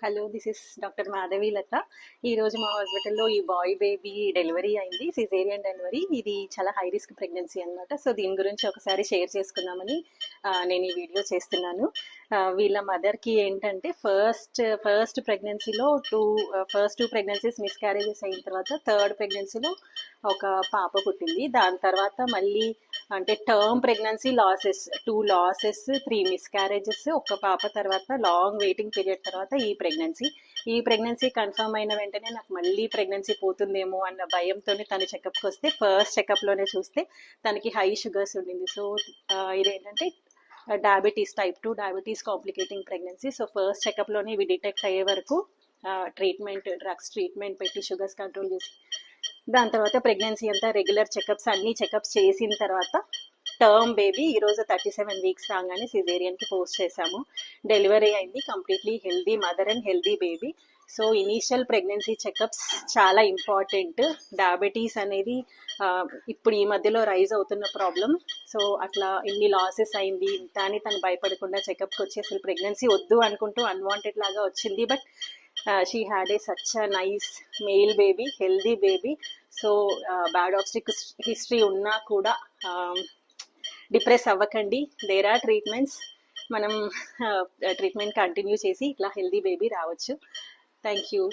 Hello, this is doctor Madhavi Latha. ఈరోజు మా హాస్పిటల్లో ఈ బాయ్ బేబీ డెలివరీ అయింది, సిజేరియన్ డెలివరీ. ఇది చాలా హై రిస్క్ ప్రెగ్నెన్సీ అనమాట. సో దీని గురించి ఒకసారి షేర్ చేసుకుందామని నేను ఈ వీడియో చేస్తున్నాను. వీళ్ళ మదర్కి ఏంటంటే ఫస్ట్ ప్రెగ్నెన్సీలో ఫస్ట్ టూ ప్రెగ్నెన్సీస్ మిస్క్యారేజెస్ అయిన తర్వాత థర్డ్ ప్రెగ్నెన్సీలో ఒక పాప పుట్టింది. దాని తర్వాత మళ్ళీ అంటే term pregnancy two losses 3 miscarriages, ఒక పాప తర్వాత లాంగ్ వెయిటింగ్ పీరియడ్ తర్వాత ఈ ప్రెగ్నెన్సీ కన్ఫర్మ్ అయిన వెంటనే నాకు మళ్ళీ ప్రెగ్నెన్సీ పోతుందేమో అన్న భయంతో తను చెకప్కి వస్తే ఫస్ట్ చెకప్లోనే చూస్తే తనకి హై షుగర్స్ ఉండింది. సో ఇదేంటంటే diabetes, type 2 diabetes complicating pregnancy. So first చెకప్లోనే ఇవి డిటెక్ట్ అయ్యే వరకు డ్రగ్స్ ట్రీట్మెంట్ పెట్టి షుగర్స్ కంట్రోల్ చేసి దాని తర్వాత ప్రెగ్నెన్సీ అంతా రెగ్యులర్ అన్ని చెకప్స్ చేసిన తర్వాత టర్మ్ బేబీ ఈరోజు 37 వీక్స్ రాగానే సిజేరియన్కి పోస్ట్ చేశాము. డెలివరీ అయింది, completely healthy mother and healthy baby. So initial pregnancy checkups చాలా ఇంపార్టెంట్. డయాబెటీస్ అనేది ఇప్పుడు ఈ మధ్యలో రైజ్ అవుతున్న ప్రాబ్లం. సో అట్లా ఇన్ని లాసెస్ అయింది ఇంత అని తను భయపడకుండా చెకప్కి వచ్చి అసలు ప్రెగ్నెన్సీ వద్దు అనుకుంటూ అన్వాంటెడ్ లాగా వచ్చింది. But she had a such a nice male baby, healthy baby. So bad obstetric history ఉన్నా కూడా డిప్రెస్ అవ్వకండి. There are treatments. మనం ట్రీట్మెంట్ కంటిన్యూ చేసి ఇట్లా హెల్దీ బేబీ రావచ్చు. Thank you.